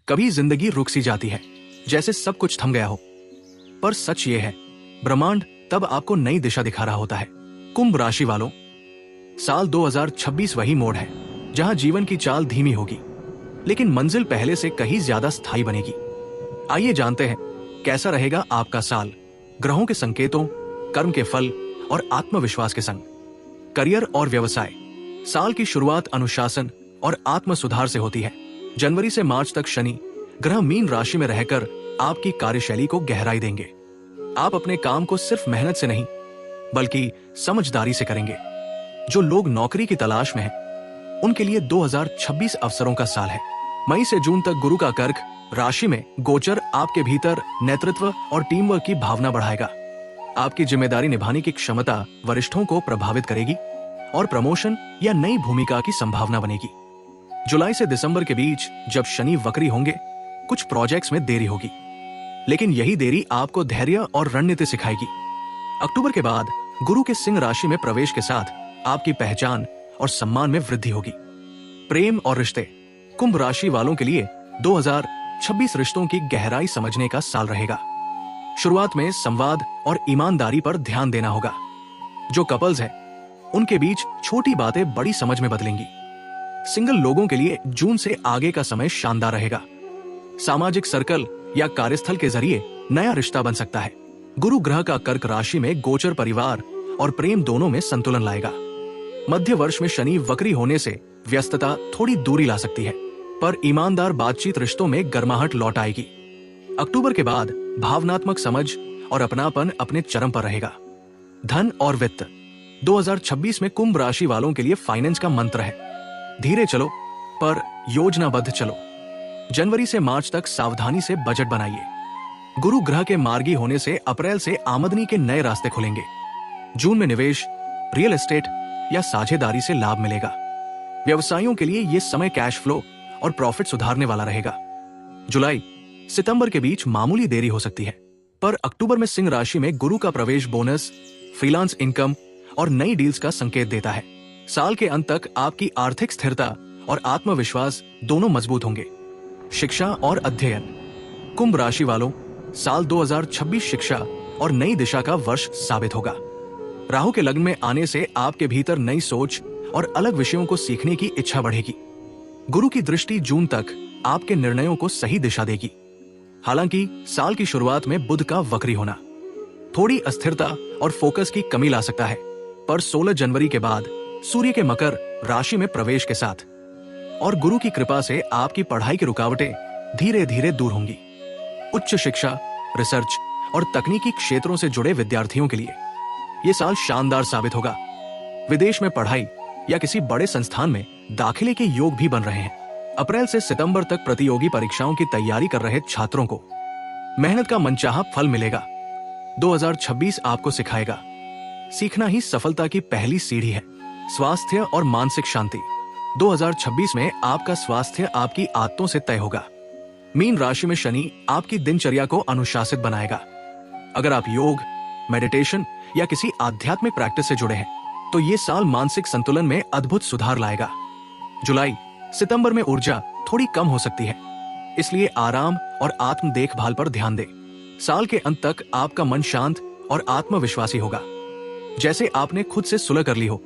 कभी जिंदगी रुक सी जाती है, जैसे सब कुछ थम गया हो। पर सच ये है, ब्रह्मांड तब आपको नई दिशा दिखा रहा होता है। कुंभ राशि वालों, साल 2026 वही मोड़ है जहां जीवन की चाल धीमी होगी, लेकिन मंजिल पहले से कहीं ज्यादा स्थायी बनेगी। आइए जानते हैं कैसा रहेगा आपका साल, ग्रहों के संकेतों, कर्म के फल और आत्मविश्वास के संग। करियर और व्यवसाय। साल की शुरुआत अनुशासन और आत्म सुधार से होती है। जनवरी से मार्च तक शनि ग्रह मीन राशि में रहकर आपकी कार्यशैली को गहराई देंगे। आप अपने काम को सिर्फ मेहनत से नहीं बल्कि समझदारी से करेंगे। जो लोग नौकरी की तलाश में हैं, उनके लिए 2026 अवसरों का साल है। मई से जून तक गुरु का कर्क राशि में गोचर आपके भीतर नेतृत्व और टीम वर्क की भावना बढ़ाएगा। आपकी जिम्मेदारी निभाने की क्षमता वरिष्ठों को प्रभावित करेगी और प्रमोशन या नई भूमिका की संभावना बनेगी। जुलाई से दिसंबर के बीच जब शनि वक्री होंगे, कुछ प्रोजेक्ट्स में देरी होगी, लेकिन यही देरी आपको धैर्य और रणनीति सिखाएगी। अक्टूबर के बाद गुरु के सिंह राशि में प्रवेश के साथ आपकी पहचान और सम्मान में वृद्धि होगी। प्रेम और रिश्ते। कुंभ राशि वालों के लिए 2026 रिश्तों की गहराई समझने का साल रहेगा। शुरुआत में संवाद और ईमानदारी पर ध्यान देना होगा। जो कपल्स हैं, उनके बीच छोटी बातें बड़ी समझ में बदलेंगी। सिंगल लोगों के लिए जून से आगे का समय शानदार रहेगा। सामाजिक सर्कल या कार्यस्थल के जरिए नया रिश्ता बन सकता है। गुरु ग्रह का कर्क राशि में गोचर परिवार और प्रेम दोनों में संतुलन लाएगा। मध्य वर्ष में शनि वक्री होने से व्यस्तता थोड़ी दूरी ला सकती है, पर ईमानदार बातचीत रिश्तों में गर्माहट लौट आएगी। अक्टूबर के बाद भावनात्मक समझ और अपनापन अपने चरम पर रहेगा। धन और वित्त। 2026 में कुंभ राशि वालों के लिए फाइनेंस का मंत्र है, धीरे चलो पर योजनाबद्ध चलो। जनवरी से मार्च तक सावधानी से बजट बनाइए। गुरु ग्रह के मार्गी होने से अप्रैल से आमदनी के नए रास्ते खुलेंगे। जून में निवेश, रियल एस्टेट या साझेदारी से लाभ मिलेगा। व्यवसायियों के लिए यह समय कैश फ्लो और प्रॉफिट सुधारने वाला रहेगा। जुलाई सितंबर के बीच मामूली देरी हो सकती है, पर अक्टूबर में सिंह राशि में गुरु का प्रवेश बोनस, फ्रीलांस इनकम और नई डील्स का संकेत देता है। साल के अंत तक आपकी आर्थिक स्थिरता और आत्मविश्वास दोनों मजबूत होंगे। शिक्षा और अध्ययन। कुंभ राशि वालों, साल 2026 शिक्षा और नई दिशा का वर्ष साबित होगा। राहु के लग्न में आने से आपके भीतर नई सोच और अलग विषयों को सीखने की इच्छा बढ़ेगी। गुरु की दृष्टि जून तक आपके निर्णयों को सही दिशा देगी। हालांकि साल की शुरुआत में बुध का वक्री होना थोड़ी अस्थिरता और फोकस की कमी ला सकता है, पर 16 जनवरी के बाद सूर्य के मकर राशि में प्रवेश के साथ और गुरु की कृपा से आपकी पढ़ाई की रुकावटें धीरे धीरे दूर होंगी। उच्च शिक्षा, रिसर्च और तकनीकी क्षेत्रों से जुड़े विद्यार्थियों के लिए यह साल शानदार साबित होगा। विदेश में पढ़ाई या किसी बड़े संस्थान में दाखिले के योग भी बन रहे हैं। अप्रैल से सितंबर तक प्रतियोगी परीक्षाओं की तैयारी कर रहे छात्रों को मेहनत का मनचाहा फल मिलेगा। 2026 आपको सिखाएगा, सीखना ही सफलता की पहली सीढ़ी है। स्वास्थ्य और मानसिक शांति। 2026 में आपका स्वास्थ्य आपकी आदतों से तय होगा। मीन राशि में शनि आपकी दिनचर्या को अनुशासित बनाएगा। अगर आप योग, मेडिटेशन या किसी आध्यात्मिक प्रैक्टिस से जुड़े हैं, तो ये साल मानसिक संतुलन में अद्भुत सुधार लाएगा। जुलाई सितंबर में ऊर्जा थोड़ी कम हो सकती है, इसलिए आराम और आत्म देखभाल पर ध्यान दें। साल के अंत तक आपका मन शांत और आत्मविश्वासी होगा, जैसे आपने खुद से सुलह कर ली हो।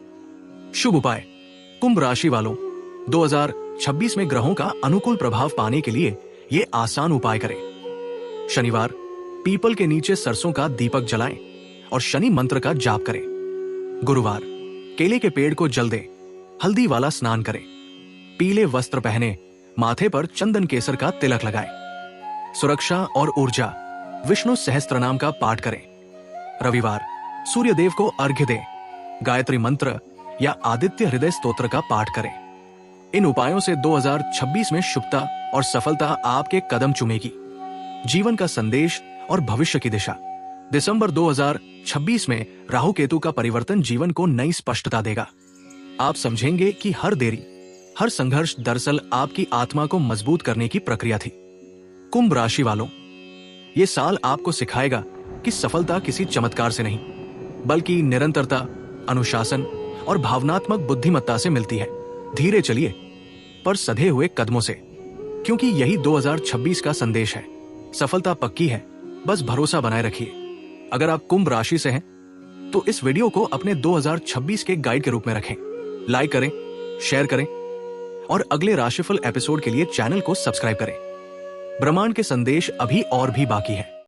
शुभ उपाय। कुंभ राशि वालों, 2026 में ग्रहों का अनुकूल प्रभाव पाने के लिए ये आसान उपाय करें। शनिवार पीपल के नीचे सरसों का दीपक जलाएं और शनि मंत्र का जाप करें। गुरुवार केले के पेड़ को जल दें, हल्दी वाला स्नान करें। पीले वस्त्र पहने, माथे पर चंदन केसर का तिलक लगाएं। सुरक्षा और ऊर्जा, विष्णु सहस्त्रनाम का पाठ करें। रविवार सूर्य देव को अर्घ्य दें, गायत्री मंत्र या आदित्य हृदय स्तोत्र का पाठ करें। इन उपायों से 2026 में शुभता और सफलता आपके कदम चूमेगी। जीवन का संदेश और भविष्य की दिशा। दिसंबर 2026 में राहु केतु का परिवर्तन जीवन को नई स्पष्टता देगा। आप समझेंगे कि हर देरी, हर संघर्ष दरअसल आपकी आत्मा को मजबूत करने की प्रक्रिया थी। कुंभ राशि वालों, ये साल आपको सिखाएगा कि सफलता किसी चमत्कार से नहीं, बल्कि निरंतरता, अनुशासन और भावनात्मक बुद्धिमत्ता से मिलती है। धीरे चलिए पर सधे हुए कदमों से। क्योंकि यही 2026 का संदेश है। सफलता पक्की है, बस भरोसा बनाए रखिए। अगर आप कुंभ राशि से हैं तो इस वीडियो को अपने 2026 के गाइड के रूप में रखें। लाइक करें, शेयर करें और अगले राशिफल एपिसोड के लिए चैनल को सब्सक्राइब करें। ब्रह्मांड के संदेश अभी और भी बाकी है।